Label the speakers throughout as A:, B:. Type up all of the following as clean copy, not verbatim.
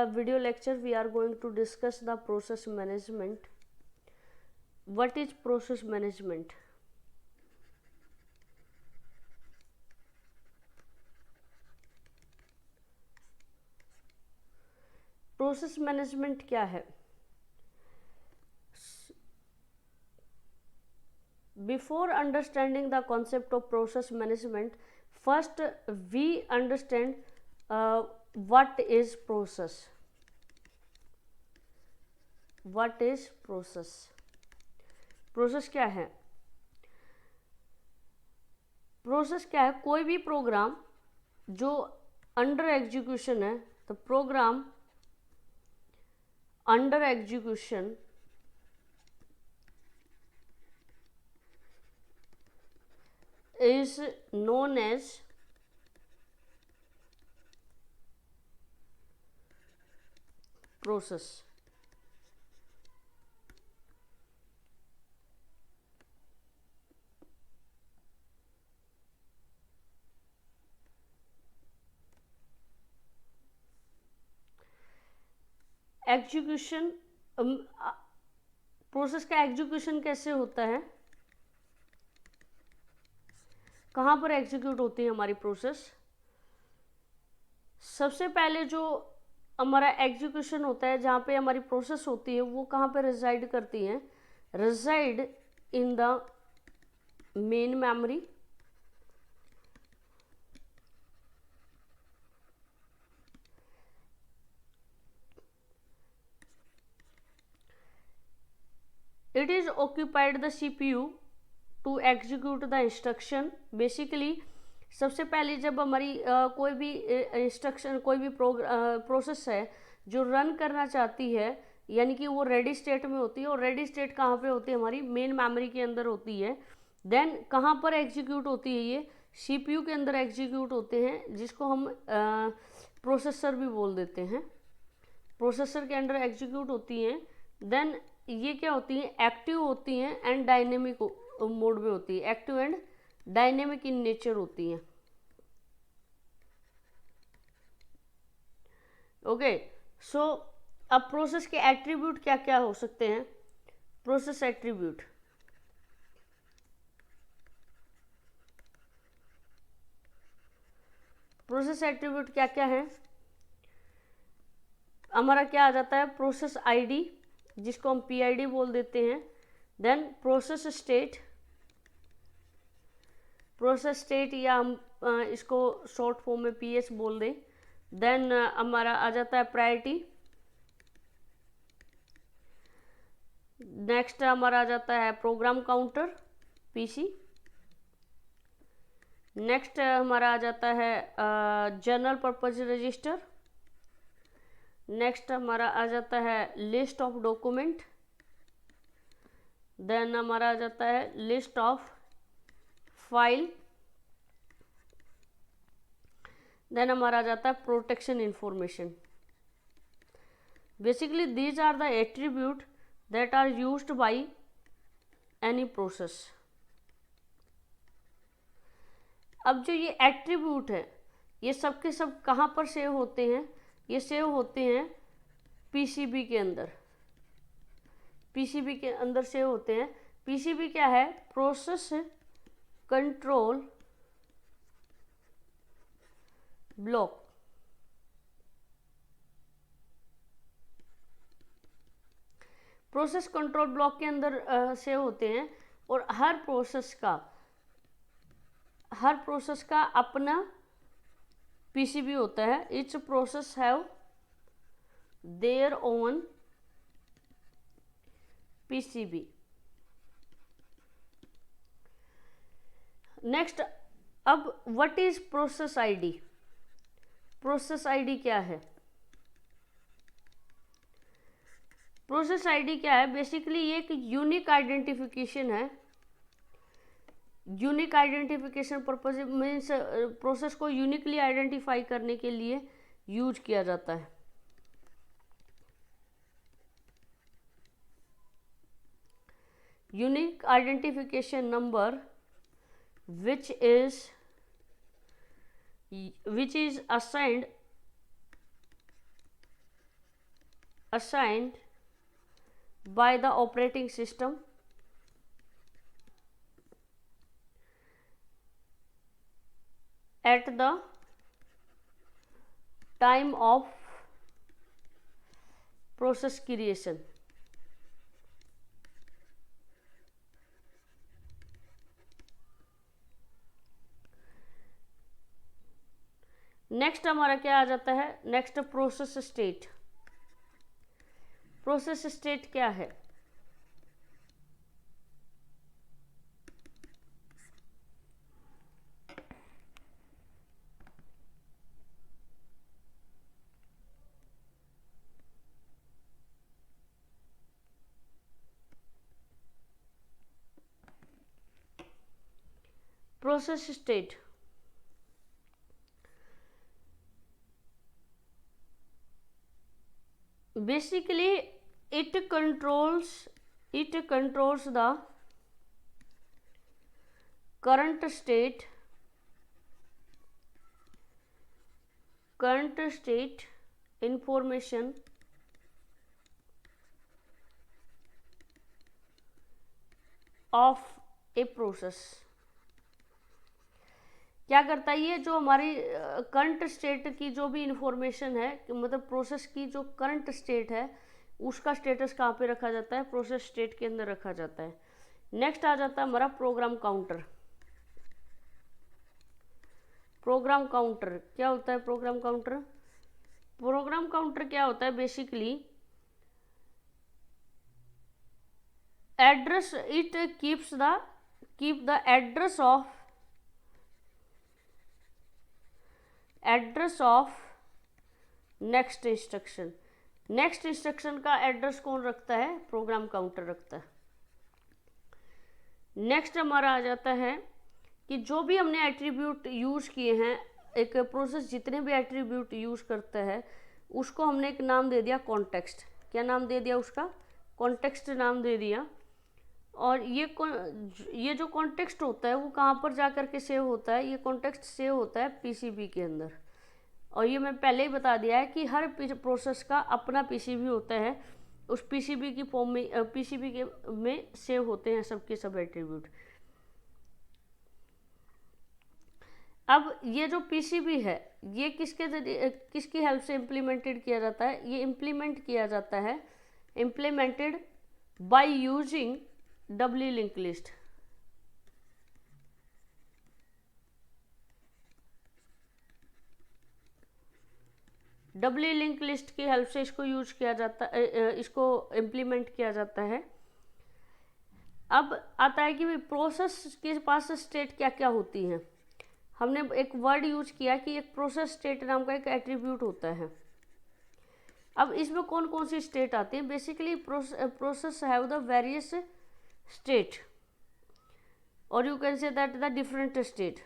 A: video lecture we are going to discuss the process management. What is process management? Process management क्या है? Before understanding the concept of process management, first we understand what is process. What is process? Process क्या है? Process क्या है? कोई भी programme जो under execution है, तो program under execution is known as process. Execution, process का एग्जीक्यूशन कैसे होता है? कहाँ पर एग्जीक्यूट होती है हमारी प्रोसेस? सबसे पहले जो हमारा एग्जीक्यूशन होता है, जहाँ पे हमारी प्रोसेस होती है, वो कहाँ पे रिजाइड करती हैं? Reside in the main memory, it is occupied the CPU to execute the instruction. Basically सबसे पहले जब हमारी कोई भी इंस्ट्रक्शन, कोई भी प्रोसेस है जो रन करना चाहती है, यानी कि वो रेडी स्टेट में होती है, और रेडी स्टेट कहाँ पे होती है? हमारी मेन मेमोरी के अंदर होती है. देन कहाँ पर एग्जीक्यूट होती है? ये CPU के अंदर एग्जीक्यूट होते हैं, जिसको हम प्रोसेसर भी बोल देते हैं. प्रोसेसर के अंदर एग्जीक्यूट होती हैं. देन ये क्या होती हैं? एक्टिव होती हैं एंड डायनेमिक मोड में होती है. Active and dynamic in nature होती हैं. ओके, सो अब प्रोसेस के एट्रीब्यूट क्या क्या हो सकते हैं? प्रोसेस एट्रीब्यूट, प्रोसेस एट्रीब्यूट क्या क्या है? हमारा क्या आ जाता है? प्रोसेस आईडी, जिसको हम PID बोल देते हैं. Then process state, process state या हम इसको शॉर्ट फॉर्म में PS बोल दें. देन हमारा आ जाता है प्रायोरिटी. नेक्स्ट हमारा आ जाता है प्रोग्राम काउंटर PC. नेक्स्ट हमारा आ जाता है जनरल पर्पज रजिस्टर. नेक्स्ट हमारा आ जाता है लिस्ट ऑफ डॉक्यूमेंट. देन हमारा आ जाता है लिस्ट ऑफ फाइल. देन हमारा आ जाता है protection information. Basically these are the attribute that are used by any process. अब जो ये एट्रीब्यूट है, ये सब के सब कहाँ पर सेव होते हैं? ये सेव होते हैं PCB के अंदर. PCB के अंदर सेव होते हैं. PCB क्या है? Process control block. Process control block के अंदर सेव होते हैं. और हर प्रोसेस का अपना PCB होता है. Each process have their own PCB. Next, अब what is process ID? Process ID क्या है? प्रोसेस आईडी क्या है? बेसिकली ये एक यूनिक आइडेंटिफिकेशन है. Unique identification purpose means process को यूनिकली आइडेंटिफाई करने के लिए यूज किया जाता है. Unique identification number which is assigned assigned by the operating system at the time of process creation. Next हमारा क्या आ जाता है, next process state. Process state क्या है? Process state basically it controls the current state information of a process। क्या करता है ये, जो हमारी करंट स्टेट की जो भी इंफॉर्मेशन है, मतलब प्रोसेस की जो करंट स्टेट है उसका स्टेटस कहाँ पे रखा जाता है, प्रोसेस स्टेट के अंदर रखा जाता है। नेक्स्ट आ जाता है हमारा प्रोग्राम काउंटर। प्रोग्राम काउंटर क्या होता है? प्रोग्राम काउंटर क्या होता है? Basically address, it keep the address of next instruction. Next instruction का एड्रेस कौन रखता है? प्रोग्राम काउंटर रखता है। नेक्स्ट हमारा आ जाता है कि जो भी हमने एट्रीब्यूट यूज किए हैं, एक प्रोसेस जितने भी एट्रीब्यूट यूज करता है उसको हमने एक नाम दे दिया कॉन्टेक्स्ट। क्या नाम दे दिया उसका? कॉन्टेक्स्ट नाम दे दिया। और ये जो कॉन्टेक्स्ट होता है वो कहाँ पर जा कर के सेव होता है? ये कॉन्टेक्स्ट सेव होता है पीसीबी के अंदर। और ये मैं पहले ही बता दिया है कि हर प्रोसेस का अपना पीसीबी होता है, उस पीसीबी की फॉर्म में पीसीबी के में सेव होते हैं सबके सब एट्रीब्यूट। अब ये जो पीसीबी है ये किसकी हेल्प से इम्प्लीमेंटेड किया जाता है? ये इम्प्लीमेंट किया जाता है, implemented by using W link list. W link list की हेल्प से इसको यूज किया जाता है, इसको इम्प्लीमेंट किया जाता है। अब आता है कि प्रोसेस के पास स्टेट क्या क्या होती हैं। हमने एक वर्ड यूज किया कि एक प्रोसेस स्टेट नाम का एक एट्रीब्यूट होता है। अब इसमें कौन कौन सी स्टेट आती है? Basically process have the various state, और you can say that the different state.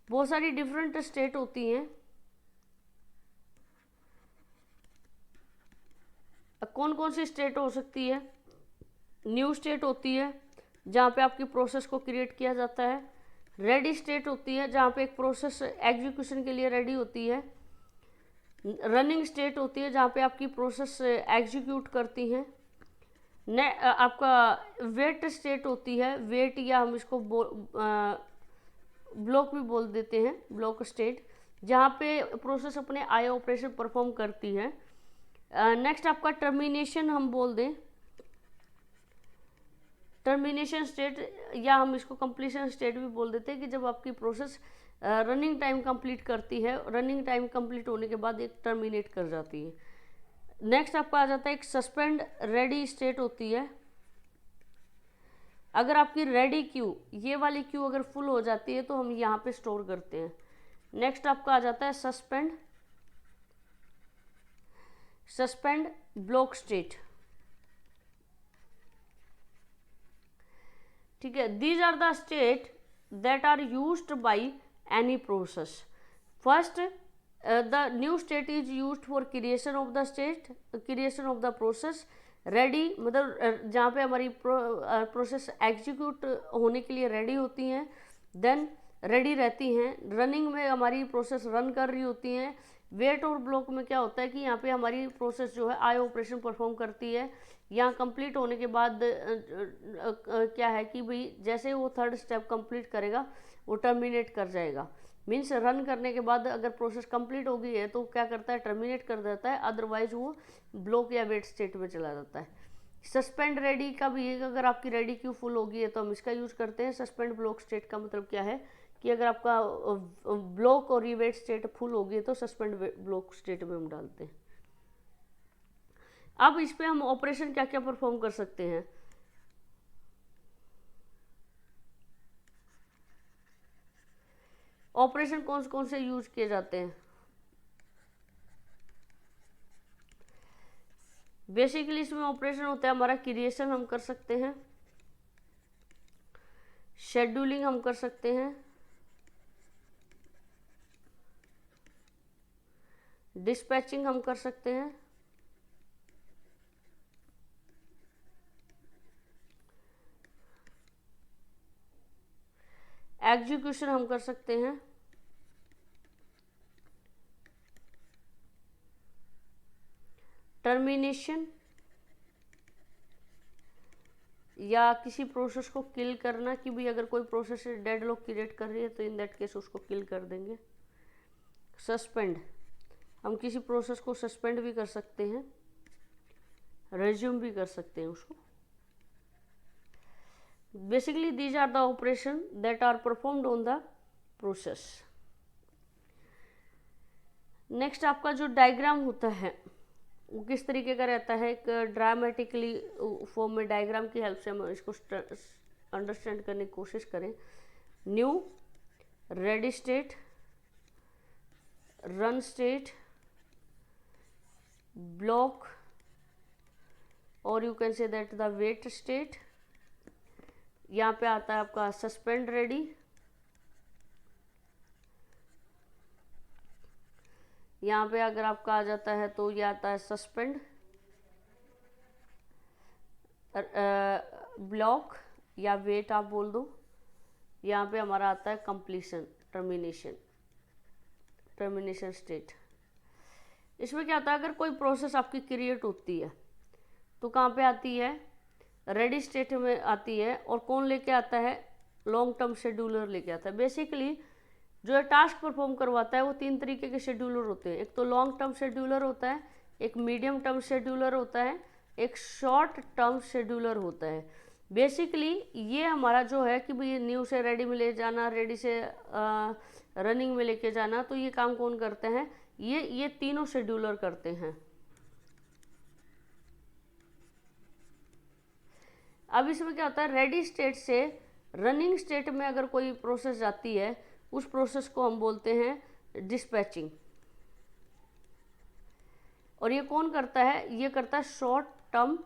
A: बहुत सारी डिफरेंट स्टेट होती हैं। कौन कौन सी स्टेट हो सकती है? न्यू स्टेट होती है जहाँ पे आपकी प्रोसेस को क्रिएट किया जाता है। रेडी स्टेट होती है जहाँ पे एक प्रोसेस एग्जीक्यूशन के लिए रेडी होती है। रनिंग स्टेट होती है जहाँ पे आपकी प्रोसेस एग्जीक्यूट करती हैं। आपका वेट स्टेट होती है, वेट या हम इसको ब्लॉक भी बोल देते हैं, ब्लॉक स्टेट, जहाँ पे प्रोसेस अपने आई ऑपरेशन परफॉर्म करती है। नेक्स्ट आपका टर्मिनेशन हम बोल दें, टर्मिनेशन स्टेट, या हम इसको कंप्लीशन स्टेट भी बोल देते हैं कि जब आपकी प्रोसेस रनिंग टाइम कंप्लीट करती है, रनिंग टाइम कंप्लीट होने के बाद एक टर्मिनेट कर जाती है। नेक्स्ट आपका आ जाता है एक सस्पेंड रेडी स्टेट होती है। अगर आपकी रेडी क्यू, ये वाली क्यू अगर फुल हो जाती है तो हम यहाँ पे स्टोर करते हैं। नेक्स्ट आपका आ जाता है सस्पेंड ब्लॉक स्टेट। ठीक है, these are the state that are used by any process. First the new state is used for creation of the state, creation of the process। ready मतलब जहाँ पे हमारी प्रोसेस एग्जीक्यूट होने के लिए ready होती हैं, देन रेडी रहती हैं, रनिंग में हमारी प्रोसेस रन कर रही होती हैं, वेट और ब्लॉक में क्या होता है कि यहाँ पे हमारी प्रोसेस जो है आयो ऑपरेशन परफॉर्म करती है। यहाँ कंप्लीट होने के बाद क्या है कि भाई जैसे वो थर्ड स्टेप कंप्लीट करेगा वो टर्मिनेट कर जाएगा। मीन्स रन करने के बाद अगर प्रोसेस कंप्लीट हो गई है तो क्या करता है, टर्मिनेट कर देता है, अदरवाइज वो ब्लॉक या वेट स्टेट में चला जाता है। सस्पेंड रेडी का भी है, अगर आपकी रेडी क्यू फुल होगी है तो हम इसका यूज़ करते हैं। सस्पेंड ब्लॉक स्टेट का मतलब क्या है कि अगर आपका ब्लॉक और ये वेट स्टेट फुल होगी है तो सस्पेंड ब्लॉक स्टेट में हम डालते हैं। अब इस पे हम ऑपरेशन क्या क्या परफॉर्म कर सकते हैं। ऑपरेशन कौन कौन से यूज किए जाते हैं। बेसिकली इसमें ऑपरेशन होता है हमारा क्रिएशन हम कर सकते हैं, शेड्यूलिंग हम कर सकते हैं, डिस्पैचिंग हम कर सकते हैं, एग्जीक्यूशन हम कर सकते हैं, टर्मिनेशन या किसी प्रोसेस को किल करना कि भाई अगर कोई प्रोसेस डेडलॉक क्रिएट कर रही है तो इन दैट केस उसको किल कर देंगे। सस्पेंड, हम किसी प्रोसेस को सस्पेंड भी कर सकते हैं, रेज्यूम भी कर सकते हैं उसको। Basically these are the operation that are performed on the process. Next आपका जो डायग्राम होता है वो किस तरीके का रहता है, एक ड्रामेटिकली फॉर्म में डायग्राम की हेल्प से हम इसको अंडरस्टैंड करने की कोशिश करें। New, ready state, run state, block और you can say that the wait state. यहाँ पे आता है आपका सस्पेंड रेडी, यहाँ पे अगर आपका आ जाता है तो ये आता है सस्पेंड, ब्लॉक या वेट आप बोल दो। यहाँ पे हमारा आता है कंप्लीशन, टर्मिनेशन, टर्मिनेशन स्टेट। इसमें क्या होता है, अगर कोई प्रोसेस आपकी क्रिएट होती है तो कहाँ पे आती है, रेडी स्टेट में आती है। और कौन लेके आता है, लॉन्ग टर्म शेड्यूलर लेके आता है। बेसिकली जो टास्क परफॉर्म करवाता है वो तीन तरीके के शेड्यूलर होते हैं। एक तो लॉन्ग टर्म शेड्यूलर होता है, एक मीडियम टर्म शेड्यूलर होता है, एक शॉर्ट टर्म शेड्यूलर होता है। बेसिकली ये हमारा जो है कि भाई न्यू से रेडी में ले जाना, रेडी से रनिंग में लेके जाना, तो ये काम कौन करते हैं, ये तीनों शेड्यूलर करते हैं। अब इसमें क्या होता है, रेडी स्टेट से रनिंग स्टेट में अगर कोई प्रोसेस जाती है उस प्रोसेस को हम बोलते हैं डिस्पैचिंग। और ये कौन करता है, ये करता है शॉर्ट टर्म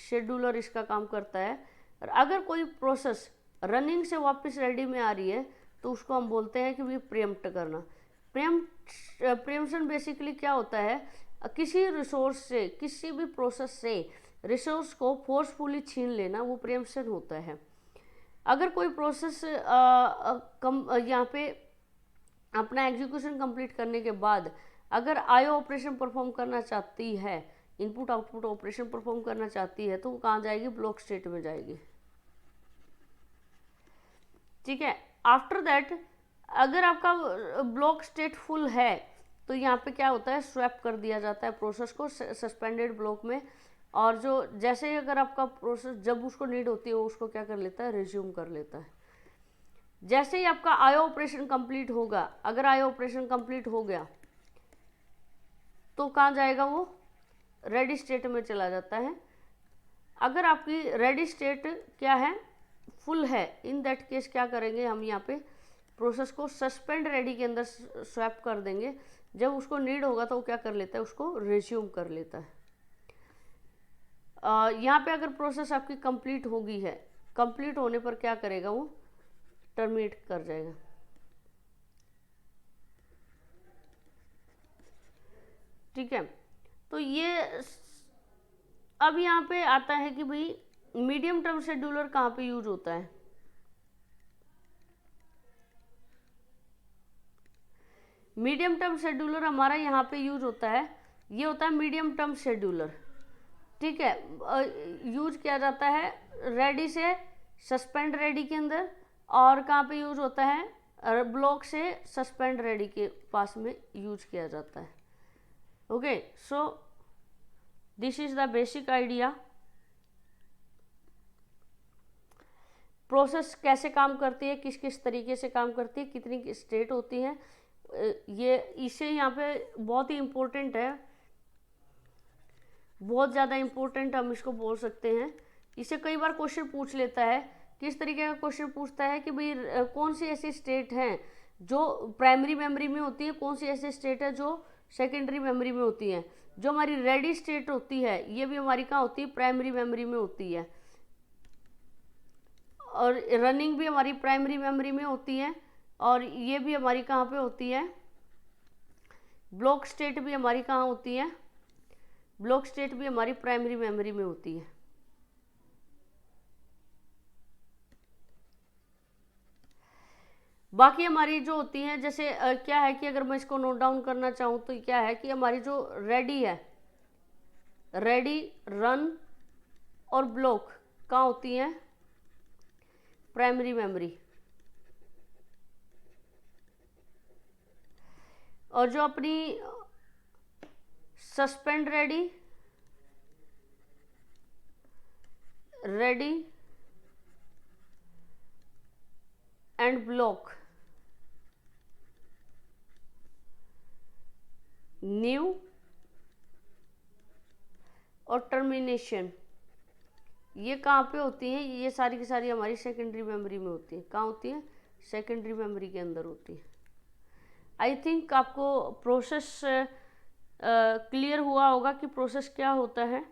A: शेड्यूलर, इसका काम करता है। और अगर कोई प्रोसेस रनिंग से वापस रेडी में आ रही है तो उसको हम बोलते हैं कि ये प्रीएम्प्ट करना। प्रीएम्प्शन बेसिकली क्या होता है, किसी रिसोर्स से, किसी भी प्रोसेस से रिसोर्स को फोर्सफुली छीन लेना, वो प्रीएम्प्शन होता है। अगर कोई प्रोसेस यहाँ पे अपना एग्जीक्यूशन कंप्लीट करने के बाद अगर आईओ ऑपरेशन परफॉर्म करना चाहती है, इनपुट आउटपुट ऑपरेशन परफॉर्म करना चाहती है, तो वो कहाँ जाएगी, ब्लॉक स्टेट में जाएगी। ठीक है। आफ्टर दैट अगर आपका ब्लॉक स्टेट फुल है तो यहाँ पे क्या होता है, स्वैप कर दिया जाता है प्रोसेस को सस्पेंडेड ब्लॉक में। और जो जैसे ही अगर आपका प्रोसेस जब उसको नीड होती है वो उसको क्या कर लेता है, रिज्यूम कर लेता है। जैसे ही आपका आईओ ऑपरेशन कंप्लीट होगा, अगर आईओ ऑपरेशन कंप्लीट हो गया तो कहाँ जाएगा, वो रेडी स्टेट में चला जाता है। अगर आपकी रेडी स्टेट क्या है, फुल है, इन दैट केस क्या करेंगे हम, यहाँ पे प्रोसेस को सस्पेंड रेडी के अंदर स्वैप कर देंगे। जब उसको नीड होगा तो वो क्या कर लेता है, उसको रिज्यूम कर लेता है। यहाँ पे अगर प्रोसेस आपकी कंप्लीट होगी है, कंप्लीट होने पर क्या करेगा, वो टर्मिनेट कर जाएगा। ठीक है। तो ये अब यहाँ पे आता है कि भाई मीडियम टर्म शेड्यूलर कहाँ पे यूज होता है। मीडियम टर्म शेड्यूलर हमारा यहाँ पे यूज होता है, ये होता है मीडियम टर्म शेड्यूलर, ठीक है। यूज किया जाता है रेडी से सस्पेंड रेडी के अंदर, और कहाँ पे यूज होता है, ब्लॉक से सस्पेंड रेडी के पास में यूज किया जाता है। Okay, so this is the basic idea. Process कैसे काम करती है, किस किस तरीके से काम करती है, कितनी स्टेट होती है, ये इसे यहाँ पे बहुत ही इम्पोर्टेंट है, बहुत ज़्यादा इम्पोर्टेंट हम इसको बोल सकते हैं। इसे कई बार क्वेश्चन पूछ लेता है, किस तरीके का क्वेश्चन पूछता है कि भाई कौन सी ऐसी स्टेट हैं जो प्राइमरी मेमोरी में होती है, कौन सी ऐसी स्टेट है जो सेकेंडरी मेमोरी में होती है। जो हमारी रेडी स्टेट होती है ये भी हमारी कहाँ होती है, प्राइमरी मेमोरी में होती है, और रनिंग भी हमारी प्राइमरी मेमोरी में होती है, और ये भी हमारी कहाँ पे होती है, ब्लॉक स्टेट भी हमारी कहाँ होती है, ब्लॉक स्टेट भी हमारी प्राइमरी मेमोरी में होती है। बाकी हमारी जो होती हैं, जैसे क्या है कि अगर मैं इसको नोट डाउन करना चाहूँ तो क्या है कि हमारी जो रेडी है, रेडी, रन और ब्लॉक कहाँ होती हैं, प्राइमरी मेमोरी। और जो अपनी suspend ready, ready and block, new और टर्मिनेशन, ये कहाँ पे होती हैं, ये सारी की सारी हमारी सेकेंडरी मेमोरी में होती है। कहाँ होती है, सेकेंडरी मेमोरी के अंदर होती है। आई थिंक आपको प्रोसेस क्लियर हुआ होगा कि प्रोसेस क्या होता है।